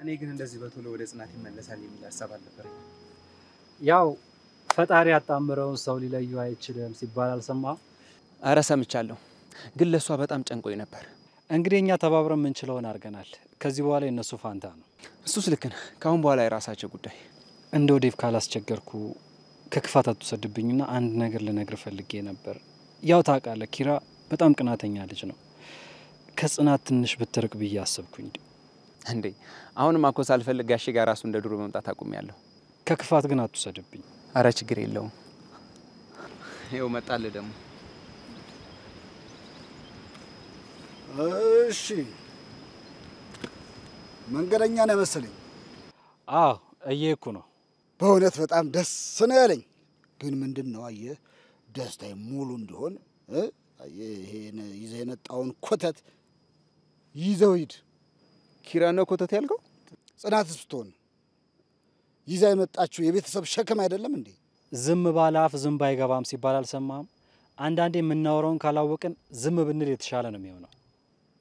እኔ ግን እንደዚህ በቶሎ ወደ ጽናት ይመለሳል የሚል ሐሳብ አልነበረኝ። ያው ፈጣሪ ያጣምረውን ሰው ሊለዩ አይችልም ሲባል አልሰማህም? አረ ሰምቻለሁ፣ ግን ለሷ በጣም ጨንቆኝ ነበር። እንግዲህ እኛ ተባብረን የምንችለውን አድርገናል። ከዚህ በኋላ የነሱ ፋንታ ነው። እሱስ ልክ ነህ። ካሁን በኋላ የራሳቸው ጉዳይ። እንደው ዴቭ ካላስቸገርኩ ከክፋት አትውሰድብኝና አንድ ነገር ልነግር ፈልጌ ነበር። ያው ታውቃለህ ኪራ በጣም ቅናተኛ ልጅ ነው። ከጽናት ትንሽ ብትርቅ ብዬ አሰብኩኝ። እንዴ አሁንም እኮ ሳልፈልግ ጋሼ ጋር ራሱ እንደ ድሮ መምጣት አቁሜያለሁ። ከክፋት ግን አትውሰድብኝ። አረ ችግር የለውም። ይኸው መጣልህ ደግሞ። እሺ መንገደኛ ነው መሰለኝ። አዎ እየሄድኩ ነው። በእውነት በጣም ደስ ነው ያለኝ። ግን ምንድነው አየህ ደስታዬ ሙሉ እንዲሆን ይሄን ይዘህ የመጣውን ኮተት ይዘው ሂድ። ኪራ ነው ኮተት ያልከው? ጽናትስ ብትሆን ይዛ የመጣችው የቤተሰብ ሸክም አይደለም እንዴ? ዝም ባለ አፍ ዝም ባይገባም ሲባል አልሰማህም? አንዳንዴ የምናወራውን ካላወቅን ዝም ብንል የተሻለ ነው የሚሆነው።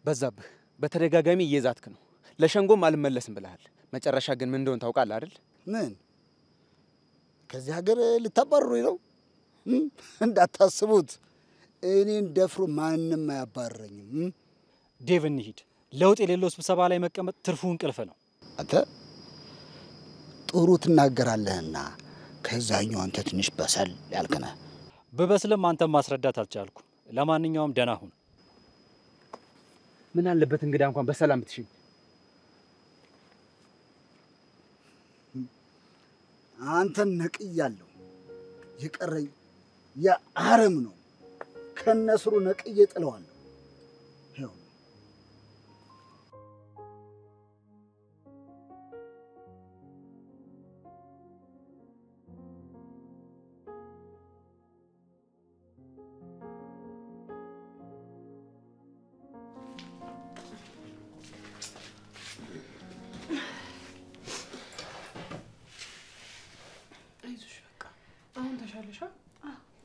በዛብህ፣ በተደጋጋሚ እየዛትክ ነው። ለሸንጎም አልመለስም ብለሃል። መጨረሻ ግን ምን እንደሆነ ታውቃለህ አይደል? ምን ከዚህ ሀገር ልታባርሩኝ ነው? እንዳታስቡት፣ እኔን ደፍሮ ማንም አያባርረኝም። ዴቭ እንሂድ። ለውጥ የሌለው ስብሰባ ላይ መቀመጥ ትርፉ እንቅልፍ ነው። አንተ ጥሩ ትናገራለህና ከዛኛው አንተ ትንሽ በሰል ያልከነ። በበስልም አንተም ማስረዳት አልቻልኩም። ለማንኛውም ደህና ሁን። ምን አለበት እንግዳ እንኳን በሰላም ብትሽኝ። አንተን ነቅያለሁ። የቀረኝ የአረም ነው። ከነስሩ ነቅዬ ጥለዋለሁ። ይኸው አይዞሽ በቃ አሁን ተሻለሽ?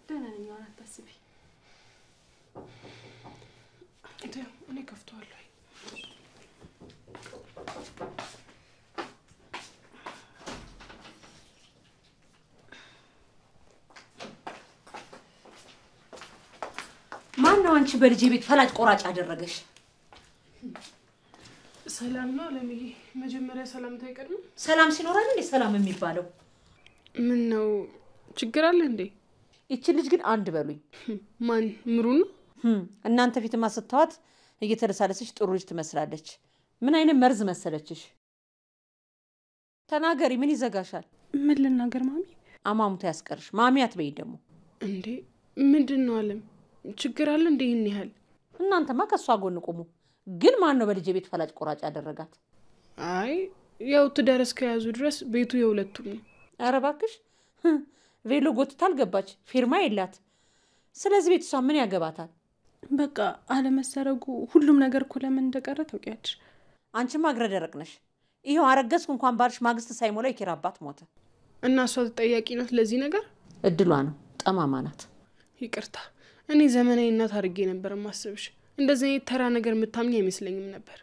ደህና ነኝ። አታስቢ። እኔ ከፍተዋለሁ። ማን ነው አንቺ በልጄ ቤት ፈላጭ ቆራጭ አደረገሽ? ሰላም ነው አለምዬ። መጀመሪያ ሰላምታ አይቀድም? ሰላም ሲኖራል እንዴ ሰላም የሚባለው? ምን ነው ችግር አለ እንዴ? ይቺ ልጅ ግን አንድ በሉኝ። ማን ምሩ ነው? እናንተ ፊትማ ስትዋት እየተደሳለሰች ጥሩ ልጅ ትመስላለች። ምን አይነት መርዝ መሰለችሽ? ተናገሪ፣ ምን ይዘጋሻል? ምን ልናገር ማሚ? አማሙት ያስቀርሽ። ማሚ አትበይ ደግሞ። እንዴ ምንድነው አለም? ችግር አለ እንዴ? ይሄን ያህል? እናንተማ ከሷ ጎን ቁሙ። ግን ማን ነው በልጄ ቤት ፈላጭ ቆራጭ ያደረጋት? አይ ያው ትዳር እስከያዙ ድረስ ቤቱ የሁለቱም ነው። ኧረ እባክሽ ቬሎ ጎትታ አልገባች፣ ፊርማ የላት። ስለዚህ ቤት እሷ ምን ያገባታል? በቃ አለመሰረጉ ሁሉም ነገር እኮ ለምን እንደቀረ ታውቂያለሽ። አንቺማ እግረ ደረቅ ነሽ። ይሄው አረገዝኩ እንኳን ባልሽ ማግስት ሳይሞላ የኪራ አባት ሞተ። እና እሷ ተጠያቂ ናት ለዚህ ነገር? እድሏ ነው፣ ጠማማ ናት። ይቅርታ፣ እኔ ዘመናዊ እናት አድርጌ ነበር ማስብሽ። እንደዚህ አይነት ተራ ነገር የምታምኝ አይመስለኝም ነበር።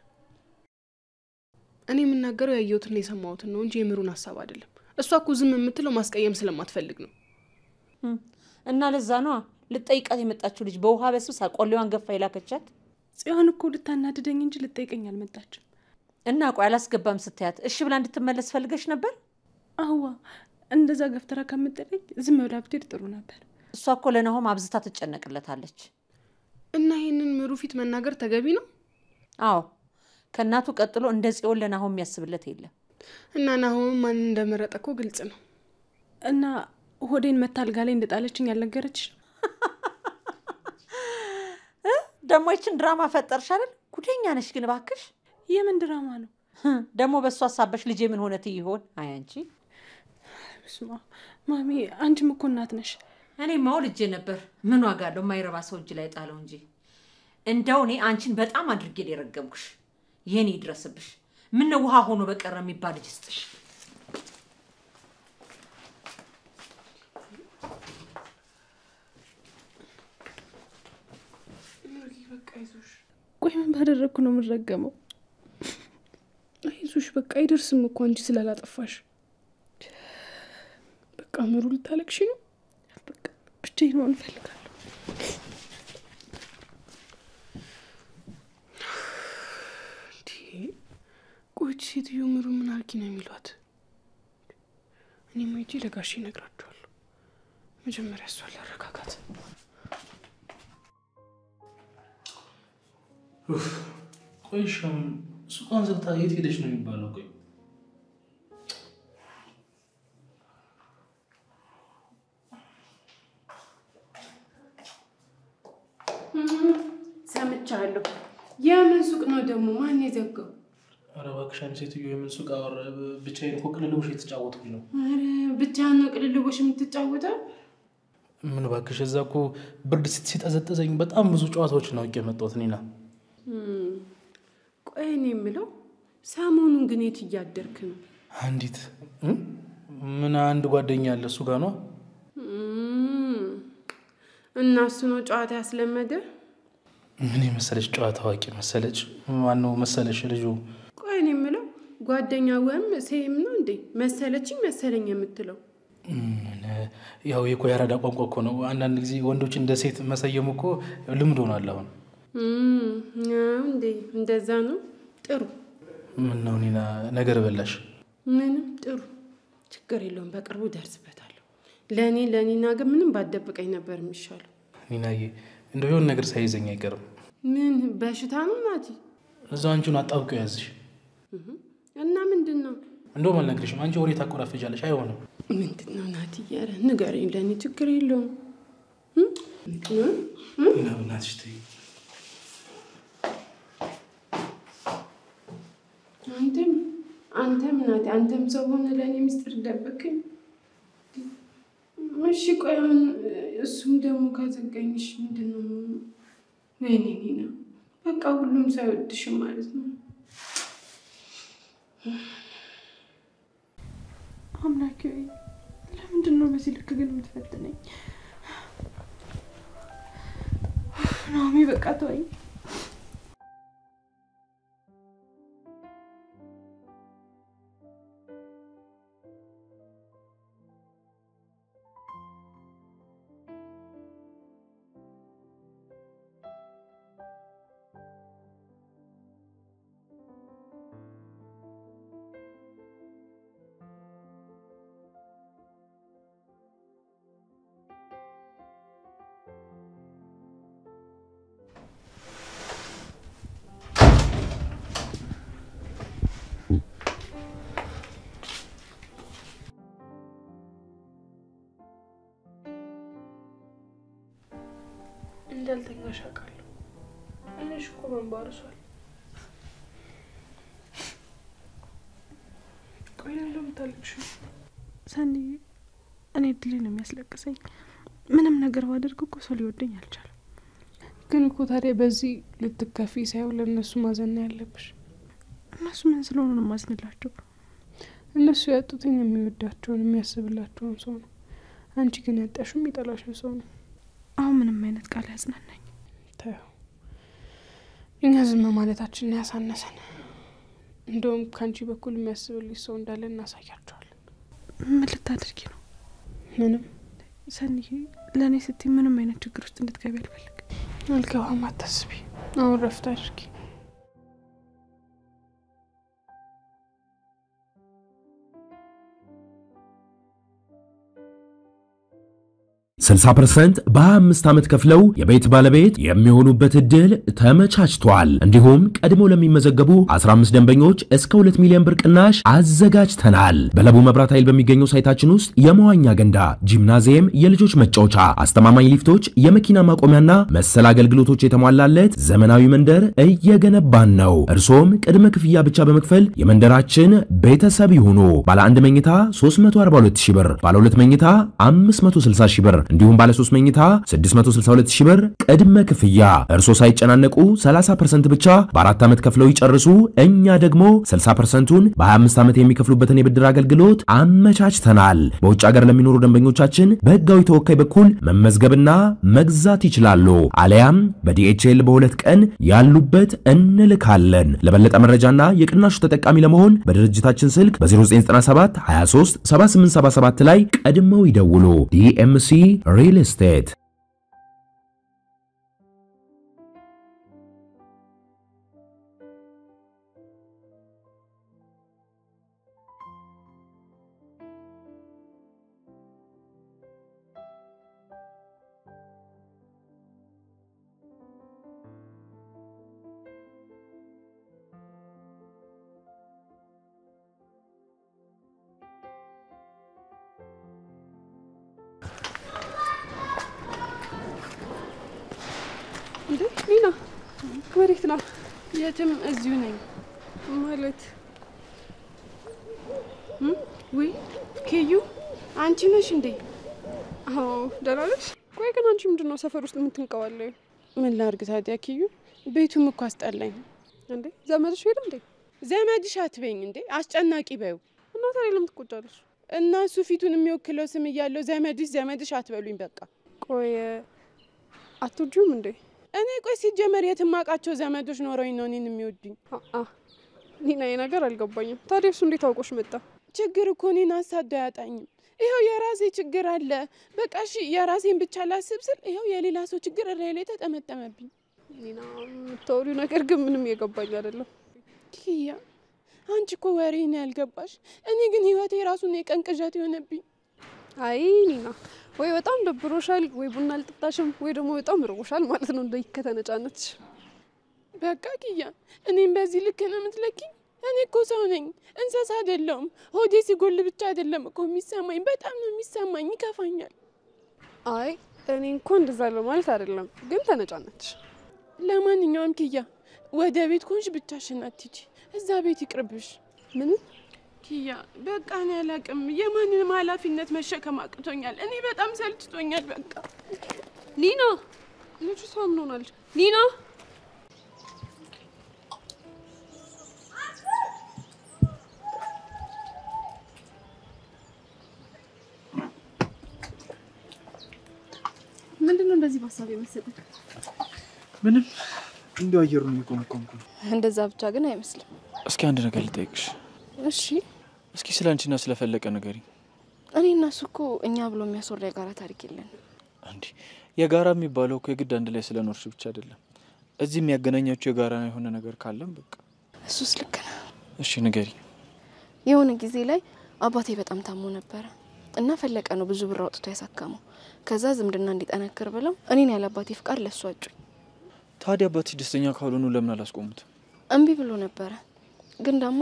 እኔ የምናገረው ያየሁትና የሰማሁትን ነው እንጂ የምሩን ሀሳብ አይደለም። እሷ እኮ ዝም የምትለው ማስቀየም ስለማትፈልግ ነው። እና ለዛ ነው ልጠይቃት የመጣችው ልጅ በውሃ በስብሳ ቆሌዋን ገፋ ይላከቻት። ጽዮን እኮ ልታናድደኝ እንጂ ልጠይቀኝ አልመጣችም። እና ቆይ አላስገባም ስትያት እሺ ብላ እንድትመለስ ፈልገሽ ነበር? አዋ እንደዛ ገፍተራ ከምትጠይቅ ዝም ብላ ብትሄድ ጥሩ ነበር። እሷ እኮ ለናሆም አብዝታ ትጨነቅለታለች። እና ይሄንን ምሩ ፊት መናገር ተገቢ ነው? አዎ፣ ከእናቱ ቀጥሎ እንደ ጽዮን ለናሆም የሚያስብለት የለም። እና ናሆም ማን እንደመረጠ እኮ ግልጽ ነው። እና ሆዴን መታልጋ ላይ እንደጣለችኝ ያልነገረች ደሞ ይችን ድራማ ፈጠርሽ አይደል? ጉደኛ ነሽ ግን ባክሽ። የምን ድራማ ነው ደሞ? በሷ ሐሳብሽ ልጄ ምን ሆነት ይሆን? አይ አንቺ በስማ ማሚ፣ አንቺም እኮ እናት ነሽ። እኔማው ልጄ ነበር። ምን ዋጋ አለው ማይረባ ሰው እጅ ላይ ጣለው እንጂ። እንደው እኔ አንቺን በጣም አድርጌ ለረገምኩሽ። የኔ ይድረስብሽ። ምን ነው ውሃ ሆኖ በቀረ የሚባል ልጅ ስጥሽ። ቆይ ምን ባደረኩ ነው የምረገመው? አይዞሽ አይዞሽ በቃ አይደርስም እኮ አንቺ ስላላጠፋሽ። በቃ ምሩ ልታለቅሽ ነው? በቃ ብቻዬን መሆን እፈልጋለሁ። ቆይቼ ሴትዮ ምሩ ምን አርጊ ነው የሚሏት? እኔማ ሂጄ ለጋሼ እነግራቸዋለሁ። መጀመሪያ እሷ ላረጋጋት። ቆይሻም ሱቃን ዘግታ የት ሄደች ነው የሚባለው? ቆይ ሰምቻለሁ። የምን ሱቅ ነው ደግሞ? ማን የዘጋው? ኧረ እባክሽ አንቺ ሴትዮ የምን ሱቅ አወራ? ብቻዬን እኮ ቅልልቦሽ የተጫወትኩኝ ነው። ኧረ ብቻህን ነው ቅልልቦሽ የምትጫወተው? ምን እባክሽ እዛ እኮ ብርድ ሲጠዘጥዘኝ በጣም ብዙ ጨዋታዎች ነው የመጣሁት ኒና። ቆይ እኔ የምለው ሰሞኑን ግን የት እያደርክ ነው? አንዲት ምን አንድ ጓደኛ አለ እሱ ጋር ነው። እና እሱ ነው ጨዋታ ያስለመደ? ምን የመሰለች ጨዋታ አዋቂ መሰለች። ማነው መሰለሽ ልጁ? ቆይ እኔ የምለው ጓደኛ ወይም ሴም ነው እንዴ መሰለችኝ መሰለኝ የምትለው? ያው የኮ ያራዳ ቋንቋ እኮ ነው። አንዳንድ ጊዜ ወንዶች እንደ ሴት መሰየሙ እኮ ልምድ ሆኗል አሁን። እንዴ እንደዛ ነው? ጥሩ። ምን ነው ኒና ነገር በላሽ? ምንም ጥሩ ችግር የለውም። በቅርቡ ደርስበታለሁ። ለኒና ግን ምንም ባደብቀኝ ነበር የሚሻለው። ኒናዬ እንደው የሆነ ነገር ሳይዘኝ አይቀርም። ምን በሽታ ነው ናቲ? እዛው አንቺን አጣብቆ ያዝሽ። እና ምንድነው? እንደውም አልነግርሽም። አንቺ ወሬ ታቆራፍጃለሽ። አይሆንም። ምንድነው ናቲ? ያረ ንገረኝ። ለኔ ችግር የለውም። እና እናትሽ ተይ። አንተም ናቲ አንተም ሰው ሆነ ለኔ ሚስጥር ደበከኝ። እሺ ቆይ እሱም ደግሞ ካዘጋኝሽ ምንድነው? ወይኔ ኒና በቃ ሁሉም ሰው ይወድሽም ማለት ነው። አምላኬ ለምንድነው በዚህ ልክ ግን የምትፈትነኝ? ናሚ በቃ ተወኝ። እንዳልተኛሽ አውቃለሁ። እኔሽ እኮ መንባርሷል። ቆይ ለምን ታለቅሽው? ሰኒ እኔ ድሌ ነው የሚያስለቅሰኝ። ምንም ነገር ባደርግ እኮ ሰው ሊወደኝ አልቻለም። ግን እኮ ታዲያ በዚህ ልትከፊ ሳይሆን ለእነሱ ማዘን ያለብሽ። እነሱ ምን ስለሆኑ ነው ማዝንላቸው? እነሱ ያጡትን የሚወዳቸውን የሚያስብላቸውን ሰው ነው። አንቺ ግን ያጣሽው የሚጠላሽው ሰው ነው። አሁን ምንም አይነት ቃል ያጽናናኝ ታዩ። እኛ ዝም ማለታችን ያሳነሰን። እንደውም ካንቺ በኩል የሚያስብልሽ ሰው እንዳለ እናሳያቸዋለን። ምን ልታደርጊ ነው? ምንም ሰኒ፣ ለኔ ስትይ ምንም አይነት ችግር ውስጥ እንድትገቢ አልፈልግም። አልገባም፣ አታስቢ። አሁን ረፍት አድርጊ። 60% በ25 ዓመት ከፍለው የቤት ባለቤት የሚሆኑበት እድል ተመቻችቷል። እንዲሁም ቀድሞ ለሚመዘገቡ 15 ደንበኞች እስከ 2 ሚሊዮን ብር ቅናሽ አዘጋጅተናል። በለቡ መብራት ኃይል በሚገኘው ሳይታችን ውስጥ የመዋኛ ገንዳ፣ ጂምናዚየም፣ የልጆች መጫወቻ፣ አስተማማኝ ሊፍቶች፣ የመኪና ማቆሚያና መሰል አገልግሎቶች የተሟላለት ዘመናዊ መንደር እየገነባን ነው። እርሶም ቅድመ ክፍያ ብቻ በመክፈል የመንደራችን ቤተሰብ ይሁኑ። ባለ 1 መኝታ 342 ሺህ ብር፣ ባለ 2 መኝታ 560 ሺህ ብር እንዲሁም ባለ 3 መኝታ 662 ሺህ ብር ቅድመ ክፍያ። እርሶ ሳይጨናነቁ 30% ብቻ በ4 ዓመት ከፍለው ይጨርሱ። እኛ ደግሞ 60%ን በ25 ዓመት የሚከፍሉበትን የብድር አገልግሎት አመቻችተናል። በውጭ ሀገር ለሚኖሩ ደንበኞቻችን በህጋዊ ተወካይ በኩል መመዝገብና መግዛት ይችላሉ። አለያም በዲኤችኤል በ2 ቀን ያሉበት እንልካለን። ለበለጠ መረጃና የቅናሹ ተጠቃሚ ለመሆን በድርጅታችን ስልክ በ0997 23 7877 ላይ ቀድመው ይደውሉ። ዲኤምሲ ሪል ስቴት። ሊና ወዴት ነው? የትም እዚሁ ነኝ ማለት ወይ ኬዩ አንቺ ነሽ እንዴ? አዎ ደህና ነሽ? ቆይ ግን አንቺ ምንድነው ሰፈር ውስጥ የምትንቀዋለዩ? ምን ላድርግ ታዲያ ኬዩ፣ ቤቱም እኮ አስጠላኝ። እንዴ ዘመድሽ ሄደ እንዴ? ዘመድሽ አትበይኝ እንዴ፣ አስጨናቂ በይው። እና ታዲያ ለምን ትቆጫለሽ? እና እሱ ፊቱን የሚወክለው ስም እያለው ዘመድሽ አትበሉኝ በቃ። ቆይ አትወጂውም እንዴ? እኔ ቆይ ሲጀመር የትማቃቸው ዘመዶች ኖረውኝ ነው እኔን የሚወዱኝ? ኒና ነገር አልገባኝም። ታዲያ እሱ እንዴት አውቆሽ መጣ? ችግር እኮ እኔን አሳዶ አያጣኝም። ይኸው የራሴ ችግር አለ። በቃ እሺ የራሴን ብቻ ላስብ ስል ይኸው የሌላ ሰው ችግር ላይ ተጠመጠመብኝ። ኒና የምታወሪው ነገር ግን ምንም የገባኝ አይደለም። ኪያ አንቺ እኮ ወሬ ነው ያልገባሽ። እኔ ግን ህይወቴ ራሱን የቀን ቅዠት የሆነብኝ። አይ ኒና ወይ በጣም ደብሮሻል፣ ወይ ቡና አልጠጣሽም፣ ወይ ደግሞ በጣም ርቦሻል ማለት ነው። እንደይ ከተነጫነች በቃ ኪያ እኔም በዚህ ልክ ነው የምትለኪኝ? እኔ እኮ ሰው ነኝ፣ እንስሳ አይደለሁም። ሆዴ ሲጎል ብቻ አይደለም እኮ የሚሰማኝ፣ በጣም ነው የሚሰማኝ፣ ይከፋኛል። አይ እኔ እንኳን እንደዛ ለማለት አይደለም፣ ግን ተነጫነች። ለማንኛውም ኪያ ወደ ቤት ኮንሽ ብቻሽን አትሂጂ፣ እዛ ቤት ይቅርብሽ። ምን ኪያ በቃ እኔ አላቅም፣ የማንንም ኃላፊነት መሸከም አቅቶኛል። እኔ በጣም ሰልችቶኛል። በቃ ሊና ልጁ ሰው ምን ሆናለች? ሊና ምንድነው እንደዚህ በሀሳብ የመሰለኝ? ምንም እንዲሁ አየሩን እየቆመቆምኩ ነው። እንደዛ ብቻ ግን አይመስልም። እስኪ አንድ ነገር ልጠይቅሽ። እሺ እስኪ ስላንቺና ስለፈለቀ ንገሪኝ። እኔ እና እሱ እኮ እኛ ብሎ የሚያስወራ የጋራ ታሪክ የለን። እንዴ የጋራ የሚባለው እኮ የግድ አንድ ላይ ስለኖርሽ ብቻ አይደለም። እዚህ የሚያገናኛችሁ የጋራ የሆነ ነገር ካለም በቃ እሱስ ልክ ነው። እሺ ንገሪኝ። የሆነ ጊዜ ላይ አባቴ በጣም ታሞ ነበረ እና ፈለቀ ነው ብዙ ብር አውጥቶ ያሳከመው። ከዛ ዝምድና እንዲጠነክር ብለው እኔን ያለ አባቴ ፍቃድ ለሱ አጩኝ። ታዲያ አባትሽ ደስተኛ ካልሆኑ ለምን አላስቆሙት? እምቢ ብሎ ነበረ። ግን ደግሞ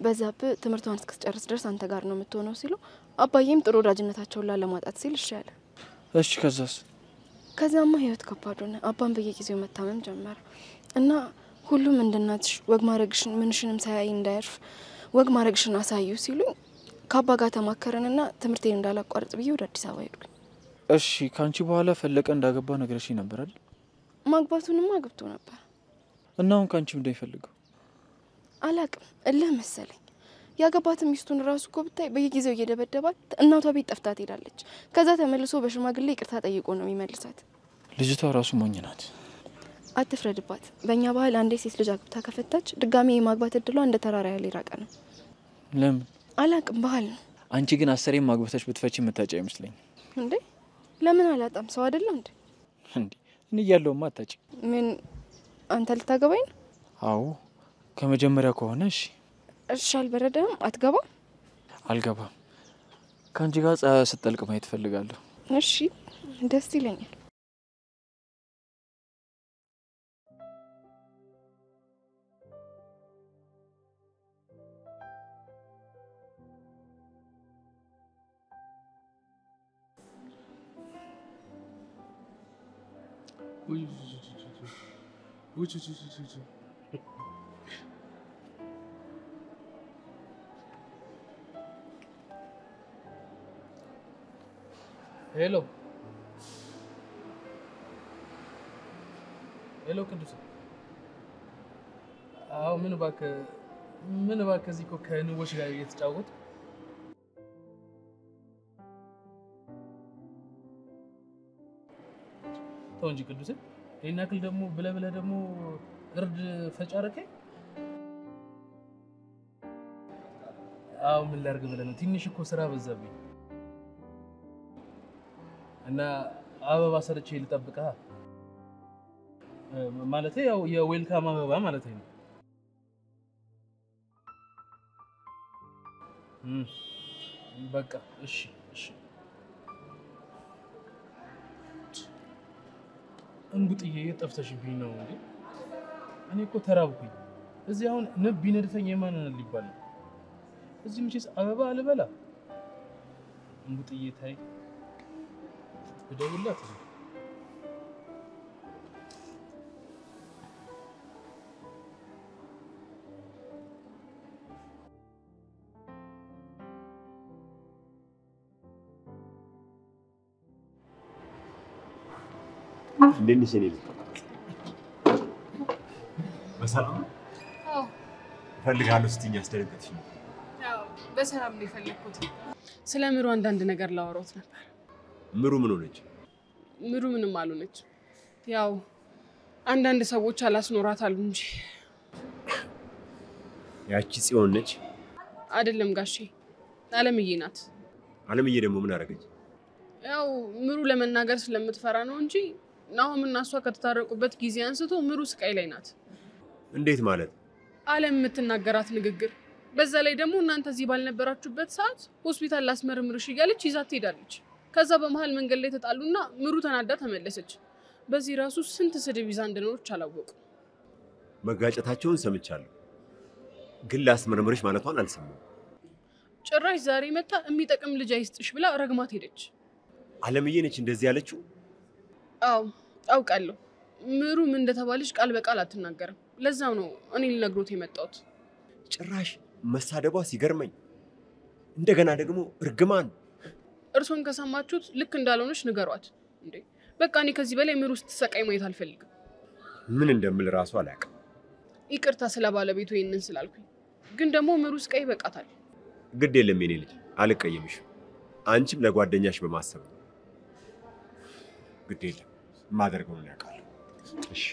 በዛብ ትምህርቷን እስክትጨርስ ድረስ አንተ ጋር ነው የምትሆነው ሲሉ አባዬም ጥሩ ወዳጅነታቸውን ላለማጣት ሲል እሺ አለ። እሺ ከዛስ? ከዛማ ህይወት ከባድ ሆነ። አባን በየጊዜው መታመም ጀመረ እና ሁሉም እንደናትሽ ወግ ማረግሽን ምንሽንም ሳያይ እንዳያርፍ ወግ ማረግሽን አሳዩ ሲሉኝ ከአባ ጋር ተማከረንና ትምህርቴን እንዳላቋርጥ ብዬ ወደ አዲስ አበባ ሄድኩኝ። እሺ ካንቺ በኋላ ፈለቀ እንዳገባ ነገርሽኝ ነበር አይደል? ማግባቱንማ አግብቶ ነበር። እና አሁን ካንቺ ምንድነው ይፈልገው? አላቅም እልህ መሰለኝ። ያገባትም ሚስቱን ራሱ እኮ ብታይ በየጊዜው እየደበደባት እናቷ ቤት ጠፍታ ትሄዳለች። ከዛ ተመልሶ በሽማግሌ ይቅርታ ጠይቆ ነው የሚመልሳት። ልጅቷ ራሱ ሞኝ ናት። አትፍረድባት። በእኛ ባህል አንዴ ሴት ልጅ አግብታ ከፈታች ድጋሚ የማግባት እድሏ እንደ ተራራ ያለ ይራቀ ነው። ለምን? አላቅም ባህል ነው። አንቺ ግን አሰሬም ማግባታች ብትፈቺ የምታጫ አይመስለኝ። እንዴ ለምን አላጣም? ሰው አይደለም እንዴ? እንዴ እኔ ያለውማ አታጭ። ምን አንተ ልታገባኝ ነው? አዎ ከመጀመሪያ ከሆነ እሺ። እሺ አልበረደም? አትገባም? አልገባም። ካንቺ ጋር ፀሐይ ስትጠልቅ ማየት ፈልጋለሁ። እሺ ደስ ይለኛል። ሄሎ ሄሎ ቅዱስ አዎ ምን እባክህ እዚህ እኮ ከንቦች ጋር እየተጫወቱ ተው እንጂ ቅዱስ ይሄን ያክል ደግሞ ብለህ ደግሞ እርድ ፈጫረከኝ አዎ ምን ላድርግ ብለህ ነው ትንሽ እኮ ስራ በዛብኝ እና አበባ ሰርቼ ልጠብቅህ ማለት ያው የዌልካም አበባ ማለት ነው በቃ እሺ እንጉጥዬ ጠፍተሽብኝ ነው እንዴ እኔ እኮ ተራብኩኝ እዚህ አሁን ንብ ቢነድፈኝ የማንን ሊባል ነው እዚህ ምንጭስ አበባ አልበላ እንጉጥዬ ታይ ብደውላት ليني سنين በሰላም አዎ ፈልጋለሁ ስትኛ አስደረገጥሽ ነው አዎ በሰላም ነው የፈለኩት ስለ ምሩ አንዳንድ ነገር ላወራውት ነበር ምሩ ምን ሆነች ምሩ ምንም አልሆነች ያው አንዳንድ ሰዎች አላስኖራት አሉ እንጂ ያቺ ጽዮን ነች አይደለም ጋሼ አለምዬ ናት አለምዬ ደግሞ ምን አደረገች ያው ምሩ ለመናገር ስለምትፈራ ነው እንጂ ናሆም እና እሷ ከተታረቁበት ጊዜ አንስቶ ምሩ ስቃይ ላይ ናት እንዴት ማለት አለም የምትናገራት ንግግር በዛ ላይ ደግሞ እናንተ እዚህ ባልነበራችሁበት ሰዓት ሆስፒታል ላስመርምርሽ እያለች ይዛት ትሄዳለች ከዛ በመሃል መንገድ ላይ ተጣሉና ምሩ ተናዳ ተመለሰች በዚህ ራሱ ስንት ስድብ ይዛ እንደኖረች አላወቁ መጋጨታቸውን ሰምቻለሁ ግን ላስመርምርሽ ማለቷን አልሰማም ጭራሽ ዛሬ መጣ የሚጠቅም ልጅ አይስጥሽ ብላ ረግማት ሄደች አለምዬ ነች እንደዚህ ያለችው አው አውቃለሁ ምሩ ምን እንደተባለች ቃል በቃል አትናገርም ለዛው ነው እኔ ልነግሮት የመጣሁት ጭራሽ መሳደቧ ሲገርመኝ እንደገና ደግሞ እርግማን እርሶን ከሰማችሁት ልክ እንዳልሆነሽ ንገሯት እንዴ በቃ እኔ ከዚህ በላይ ምሩ ስትሰቃይ ማየት አልፈልግም ምን እንደምል ራሱ አላውቅም ይቅርታ ስለ ባለቤቱ ይሄንን ስላልኩኝ ግን ደግሞ ምሩ ስቃይ በቃታል ግድ የለም የኔ ልጅ አልቀየምሽ አንቺም ለጓደኛሽ በማሰብ ግድ የለም ማደርገው ነው ያውቃል እሺ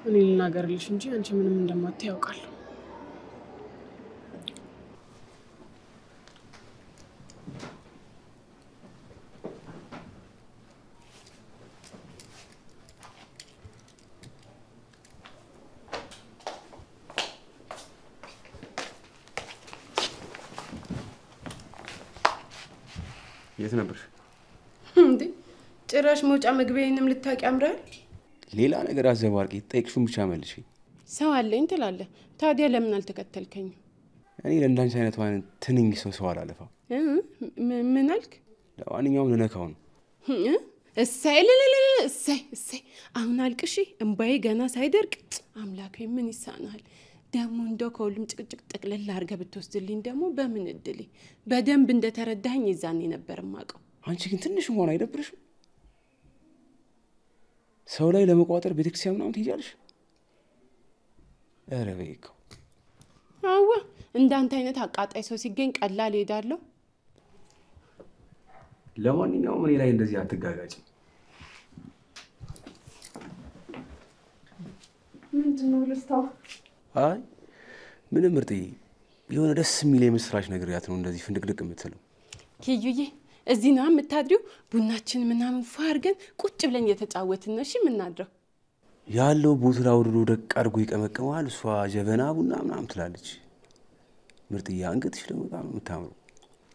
እኔ ልናገርልሽ እንጂ አንቺ ምንም እንደማትይ ያውቃለሁ የት ነበርሽ እንዴ ጭራሽ መውጫ መግቢያዬንም ልታቂ አምራል ሌላ ነገር አዘባርቂ ጠይቅሽም ብቻ መልሽ ሰው አለኝ ትላለህ ታዲያ ለምን አልተከተልከኝ እኔ ለእንዳንቺ አይነት ዋን ትንኝ ሰው አላለፋ ምን አልክ ለማንኛውም ልነካው ነው እሰይ አሁን አልቅሺ እንባዬ ገና ሳይደርቅ አምላኬ ምን ይሳናል ደሞ እንደው ከሁሉም ጭቅጭቅ ጠቅለል አድርገህ ብትወስድልኝ ደሞ በምን እድልኝ በደንብ እንደተረዳኸኝ ይዛኔ ነበር ማቀው አንቺ ግን ትንሽ እንኳን አይደብርሽም ሰው ላይ ለመቋጠር ቤተክርስቲያን ምናምን ትይጃለሽ ኧረ በይኮ አዋ እንዳንተ አይነት አቃጣይ ሰው ሲገኝ ቀላል ሄዳለሁ ለማንኛውም እኔ ላይ እንደዚህ አትጋጋጭ ምንድነው ልስታው አይ ምንም ምርጥዬ የሆነ ደስ የሚል የምስራች ነገር ያት ነው እንደዚህ ፍንድቅድቅ የምትለው ኪዩዬ እዚህ ነው የምታድሪው ቡናችን ምናምን ፋርገን ቁጭ ብለን እየተጫወትን ነው እሺ ምናድረው ያለው ቦትላ ወርዶ ደቅ አድርጎ ይቀመቀማል እሷ ጀበና ቡና ምናምን ትላለች ምርጥዬ አንገትሽ ደግሞ በጣም ነው የምታምረው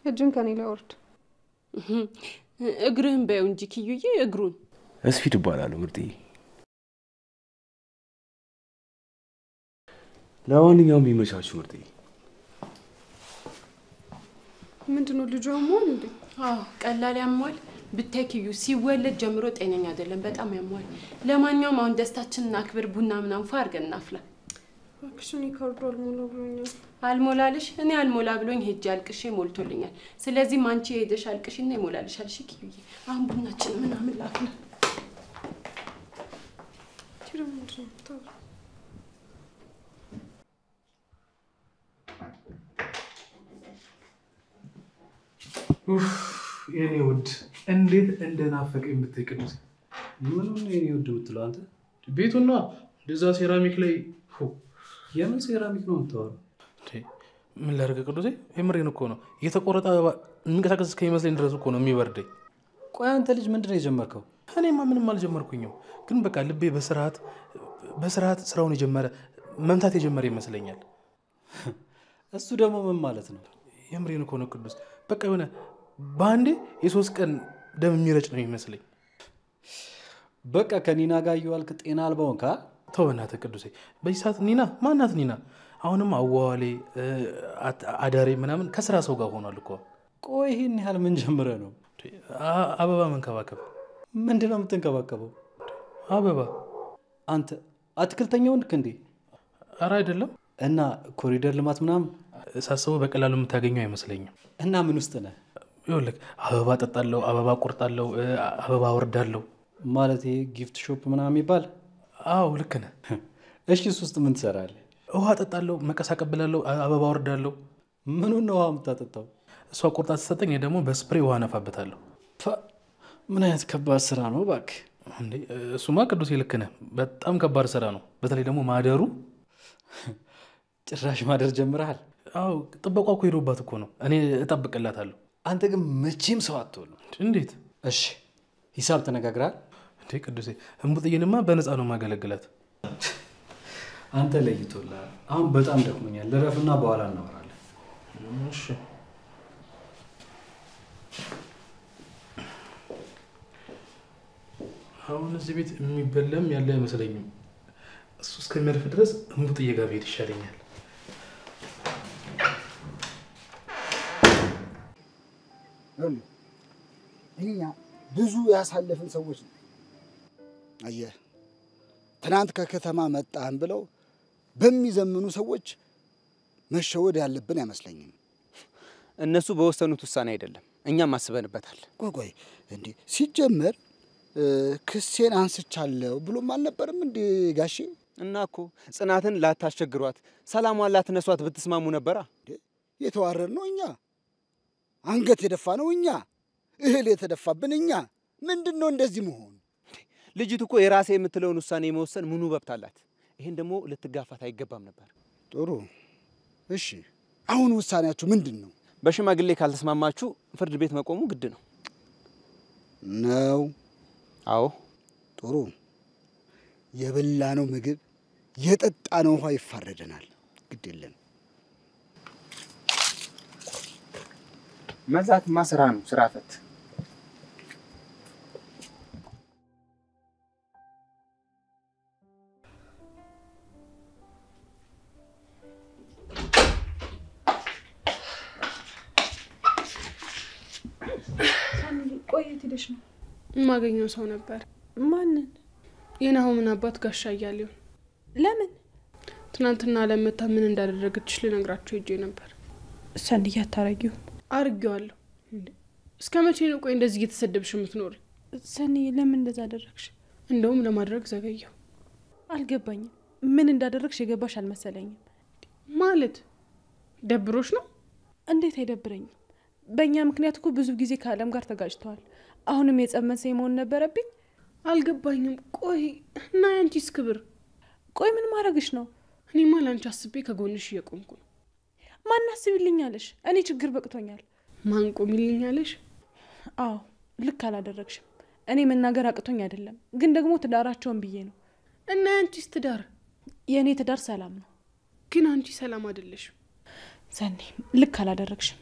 እጅን ከኔ ላይ ወርድ እግርህን በይው እንጂ ኪዩዬ እግሩን እስፊ ትባላለሁ ምርጥዬ ለማንኛውም ይመቻችሁ ምርጥዬ ምንድነው ልጁ አሞል እንዴ አዎ ቀላል ያሟል ብታኪዩ ሲወለድ ጀምሮ ጤነኛ አይደለም በጣም ያሟል ለማንኛውም አሁን ደስታችንን አክብር ቡና ምናምን ፋርገን እናፍላ አክሽን ይካርዶ አልሞላ ብሎኛል። አልሞላልሽ እኔ አልሞላ ብሎኝ ሄጄ አልቅሼ ሞልቶልኛል። ስለዚህ አንቺ ሄደሽ አልቅሽና ይሞላልሻል። እሺ ኪዩዬ አሁን ቡናችን ምናምን ላፍላ። የኔ ውድ እንዴት እንደናፈቀኝ ብታይ ቅዱስ። ምን ነው የኔ ውድ የምትለው አንተ? ቤቱና እንደዛ ሴራሚክ ላይ የምን ሴራሚክ ነው የምታወራው? ምን ላድርግ ቅዱሴ? የምሬን እኮ ነው። የተቆረጠ አበባ እንቀሳቀስ እስከሚመስለኝ ድረስ እኮ ነው የሚበርደኝ። ቆይ አንተ ልጅ ምንድን ነው የጀመርከው? እኔማ ምንም አልጀመርኩኝም፣ ግን በቃ ልቤ በስርዓት ስራውን መምታት የጀመረ ይመስለኛል። እሱ ደግሞ ምን ማለት ነው? የምሬን እኮ ነው ቅዱስ። በቃ የሆነ በአንዴ የ3 ቀን ደም የሚረጭ ነው የሚመስለኝ። በቃ ከኒና ጋር እየዋልክ ጤና አልባውን ካ ተው በእናትህ ቅዱሴ። በዚህ ሰዓት ኒና ማናት? ኒና አሁንም አዋዋሌ አዳሬ ምናምን ከስራ ሰው ጋር ሆኗል እኮ። ቆይ ይህን ያህል ምን ጀምረህ ነው? አበባ መንከባከብ። ምንድን ነው የምትንከባከበው? አበባ። አንተ አትክልተኛ ወንድክ እንዴ? ኧረ አይደለም። እና ኮሪደር ልማት ምናምን ሳስበው በቀላሉ የምታገኘው አይመስለኝም። እና ምን ውስጥ ነህ? ይኸውልህ አበባ ጠጣለሁ፣ አበባ ቆርጣለሁ፣ አበባ አወርዳለሁ። ማለት ይሄ ጊፍት ሾፕ ምናምን የሚባል? አዎ ልክ ነህ። እሺ እሱ ውስጥ ምን ትሰራለህ? ውሃ ጠጣለሁ፣ መቀስ አቀብላለሁ፣ አበባ አወርዳለሁ። ምኑን ነው ውሃ የምታጠጣው? እሷ ቆርጣ ስትሰጠኝ ደግሞ በስፕሬ ውሃ ነፋበታለሁ። ምን አይነት ከባድ ስራ ነው እባክህ። እንዴ እሱማ ቅዱሴ ልክ ነህ። በጣም ከባድ ስራ ነው። በተለይ ደግሞ ማደሩ። ጭራሽ ማደር ጀምረሃል? አዎ ጥበቋ እኮ ሄዶባት እኮ ነው። እኔ እጠብቅላታለሁ። አንተ ግን መቼም ሰው አትሆንም። እንዴት? እሺ ሂሳብ ተነጋግራል? እንዴ ቅዱሴ እምቡጥዬንማ በነፃ ነው ማገለግላት። አንተ ለይቶልሃል። አሁን በጣም ደክሞኛል። ልረፍና በኋላ እናወራለን። እሺ አሁን እዚህ ቤት የሚበላም ያለ አይመስለኝም። እሱ እስከሚያልፍ ድረስ እምቡጥዬ ጋር ብሄድ ይሻለኛል። እኛ ብዙ ያሳለፍን ሰዎች ነው። አየህ ትናንት ከከተማ መጣን ብለው በሚዘምኑ ሰዎች መሸወድ ያለብን አይመስለኝም። እነሱ በወሰኑት ውሳኔ አይደለም፣ እኛም አስበንበታል። ቆይ እንዴ ሲጀመር ክሴን አንስቻለሁ ብሎም አልነበረም እንዴ ጋሼ? እና እኮ ጽናትን ላታስቸግሯት፣ ሰላሟን ላትነሷት ብትስማሙ ነበራ። የተዋረድ ነው እኛ፣ አንገት የደፋ ነው እኛ፣ እህል የተደፋብን እኛ። ምንድን ነው እንደዚህ መሆን? ልጅቱ እኮ የራሴ የምትለውን ውሳኔ የመወሰን ምኑ መብት አላት። ይሄን ደግሞ ልትጋፋት አይገባም ነበር። ጥሩ እሺ፣ አሁን ውሳኔያችሁ ምንድን ነው? በሽማግሌ ካልተስማማችሁ ፍርድ ቤት መቆሙ ግድ ነው ነው? አዎ። ጥሩ። የበላነው ምግብ የጠጣነው ውሃ ይፋረደናል። ግድ የለም። መዛትማ ስራ ነው፣ ስራ ፈት። ቆየት ሄደሽ ነው? የማገኘው ሰው ነበር። ማንን? የናሆምን አባት ጋሻ እያለሁ። ለምን? ትናንትና ለመታ ምን እንዳደረገችሽ ልነግራቸው ሄጄ ነበር። ሰንድዬ አታረጊው? አርጌዋለሁ። እስከ መቼ ነው ቆይ እንደዚህ እየተሰደብሽ የምትኖሪ? ሰኒ ለምን እንደዛ አደረግሽ? እንደውም ለማድረግ ዘገየሁ። አልገባኝም። ምን እንዳደረግሽ የገባሽ አልመሰለኝም። ማለት ደብሮሽ ነው? እንዴት አይደብረኝም? በእኛ ምክንያት እኮ ብዙ ጊዜ ከአለም ጋር ተጋጭተዋል። አሁንም የጸመን ሰው መሆን ነበረብኝ? አልገባኝም። ቆይ እና ያንቺስ ክብር? ቆይ ምን ማድረግሽ ነው? እኔማ ላንቺ አስቤ ከጎንሽ እየቆምኩ ነው። ማን አስቢልኛለሽ? እኔ ችግር በቅቶኛል። ማን ቆሚልኛለሽ? አዎ ልክ አላደረግሽም። እኔ መናገር አቅቶኝ አይደለም፣ ግን ደግሞ ትዳራቸውን ብዬ ነው። እና ያንቺስ ትዳር? የእኔ ትዳር ሰላም ነው። ግን አንቺ ሰላም አይደለሽም ሰኒ። ልክ አላደረግሽም።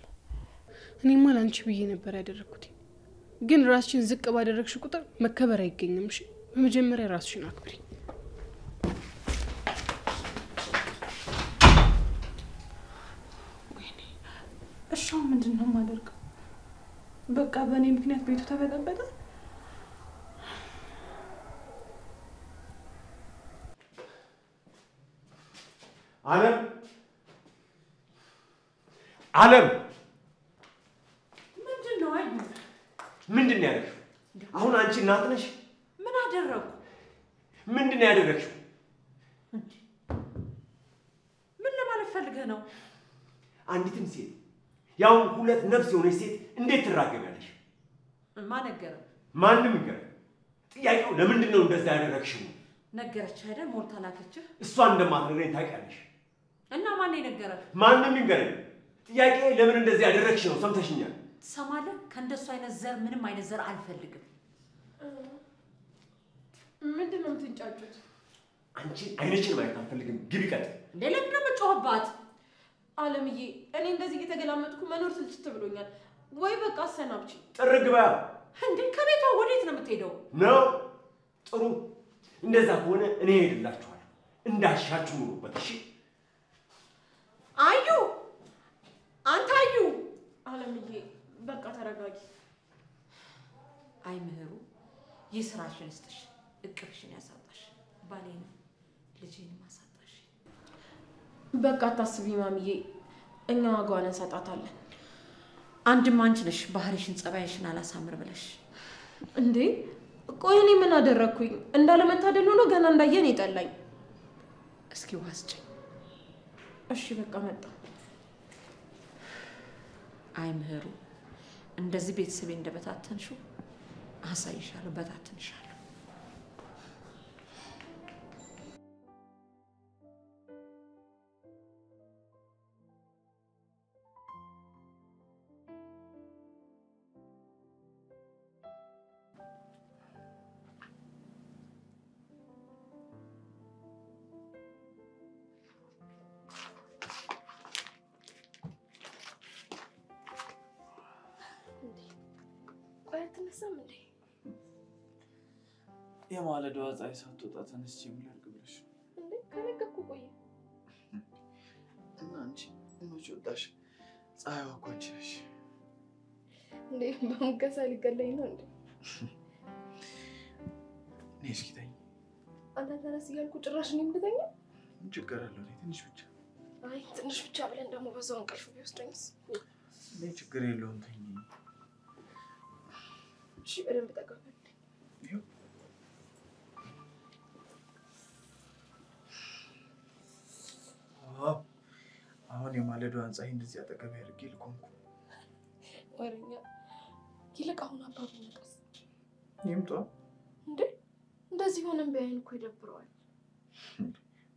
እኔማ ላንቺ ብዬ ነበር ያደረግኩት። ግን ራስሽን ዝቅ ባደረግሽ ቁጥር መከበር አይገኝም። እሺ በመጀመሪያ ራስሽን አክብሪ። እሺ ምንድን ነው የማደርገው? በቃ በእኔ ምክንያት ቤቱ ተበጠበጠ። ዓለም ዓለም ምንድን ነው? አዩ ምንድን ነው ያደረግሽው? አሁን አንቺ እናት ነሽ? ምን አደረጉ? ምንድን ነው ያደረግሽው? ምን ለማለት ፈልገህ ነው? አንዲትም ሴት ያው ሁለት ነፍስ የሆነች ሴት እንዴት ትራገቢያለሽ? ማን ነገረ? ማንም ይገር። ጥያቄው ለምንድን ነው እንደዛ ያደረግሽው? ነገረች አይደል? ሞልታ ላከችህ። እሷ እንደማትነግረኝ ታውቂያለሽ። እና ማን ነገረ? ማንም ይገረኝ። ጥያቄ ለምን እንደዚህ ያደረግሽ ነው። ሰምተሽኛል? ትሰማለህ? ከእንደሱ አይነት ዘር ምንም አይነት ዘር አልፈልግም። ምንድን ነው የምትንጫጩት? አንቺ አይነችን ማየት አልፈልግም። ግቢ ቀጥ ለምን ነው የምትጮህባት? ዓለምዬ እኔ እንደዚህ እየተገላመጥኩ መኖር ስልችት ብሎኛል። ወይ በቃ አሰናብቺ። ጥርግ በያ እንዴ ከቤቷ ወዴት ነው የምትሄደው? ነው ጥሩ። እንደዛ ከሆነ እኔ ሄድላችኋለሁ። እንዳሻችሁ ኑሩበት። እሺ አዩ፣ አንተ አዩ። ዓለምዬ በቃ ተረጋጊ። አይ ምህሩ፣ የስራሽን ይስጥሽ፣ እቅፍሽን ያሳጣሽ፣ ባሌን ልጄን ማሳጣሽ። በቃ አታስቢ ማሚዬ፣ እኛ ዋጋዋን እንሰጣታለን። አንድም አንቺ ነሽ ባህሪሽን ጸባይሽን አላሳምር ብለሽ። እንዴ ቆይ እኔ ምን አደረኩኝ? እንዳለመታደል ሆኖ ገና እንዳየን ይጠላኝ። እስኪ ውሃ ስጭኝ። እሺ በቃ መጣ። አይ ምህሩ፣ እንደዚህ ቤተሰቤ እንደበታተንሽው አሳይሻለሁ፣ በታተንሻለሁ። አትነሳም እንዴ? የማለዳዋ ፀሐይ ሳትወጣ ተነስቼ ምን ላድርግ ብለሽ እንዴ? ከነገርኩ ቆየ። እና አንቺ መች ወጣሽ? ፀሐይዋ እኮ አንቺ ነሽ እንዴ? በሙገሳ ሊገለኝ ነው እንዴ? እኔ እስኪ ተኝ። አንተ ተነስ እያልኩ ጭራሽ እኔም ልተኛ? ምን ችግር አለው? ትንሽ ብቻ። አይ ትንሽ ብቻ ብለን ደግሞ በዛው እንቅልፍ ቢወስደኝስ? እኔ ችግር የለውም ተኝ። እሺ በደንብ ጠጋጋ። አሁን የማለዳዋን ፀሐይ እንደዚህ አጠገብ አድርጌ ልቆምኩ። ወሬኛ ይልቅ አሁን አባቡ ነቀስ ይምጣ እንዴ? እንደዚህ ሆነን ቢያይን እኮ ይደብረዋል።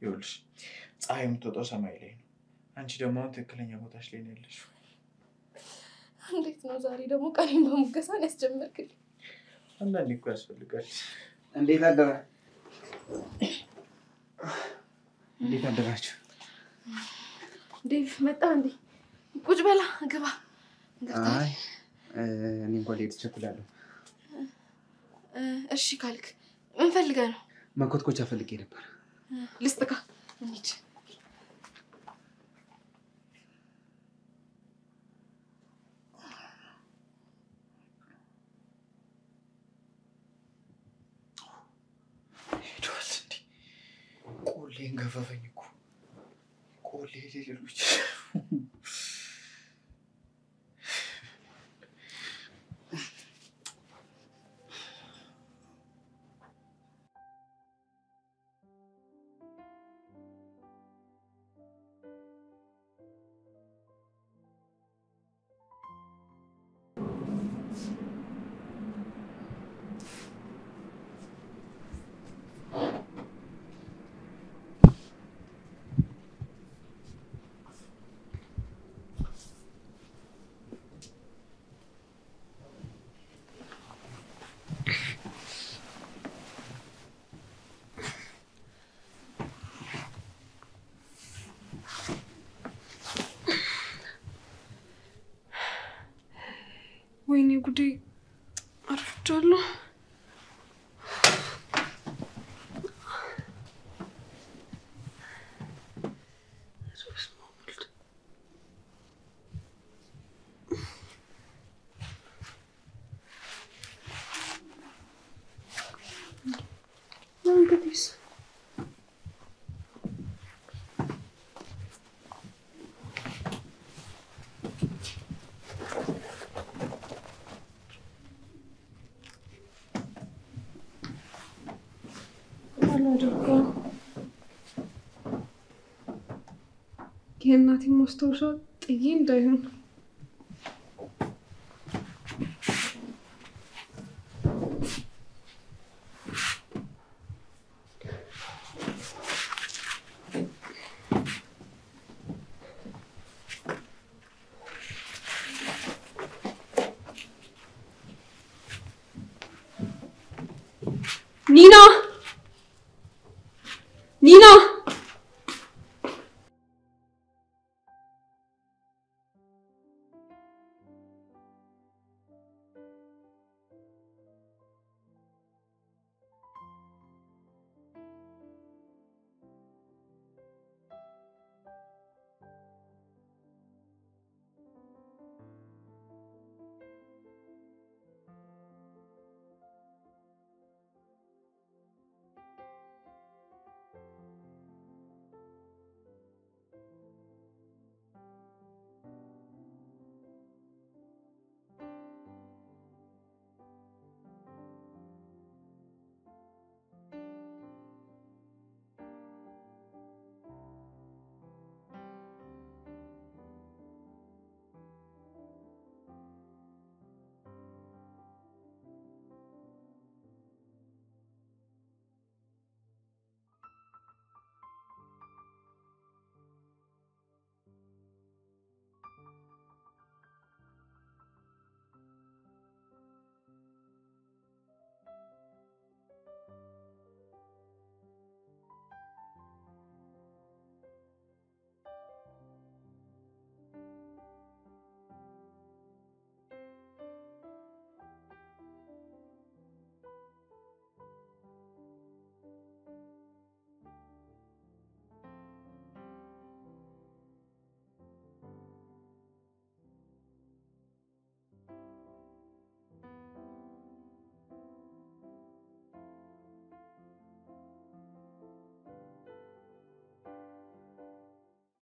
ይኸውልሽ ፀሐይ የምትወጣው ሰማይ ላይ ነው። አንቺ ደግሞ ትክክለኛ ቦታሽ ላይ ነው ያለሽው። እንዴት ነው ዛሬ ደግሞ ቀኔን በሙገሳን ያስጀመርክልኝ? አንዳንዴ እኮ ያስፈልጋል። እንዴት አደረ? እንዴት አደራችሁ? ዴቭ መጣ እንዴ? ቁጭ በላ ግባ። አይ እኔ እንኳን ልሄድ እቸኩላለሁ። እሺ ካልክ ምን ፈልገህ ነው? መኮትኮቻ ፈልጌ ነበር። ልስጥካ እንሂድ። ቆሌን ገፈፈኝ እኮ ቆሌ ሌሎች ወይኔ ጉዴ አርፍጃለሁ። ላድርገው? የእናቴን ማስታወሻ ጥዬ እንዳይሆን። ኒና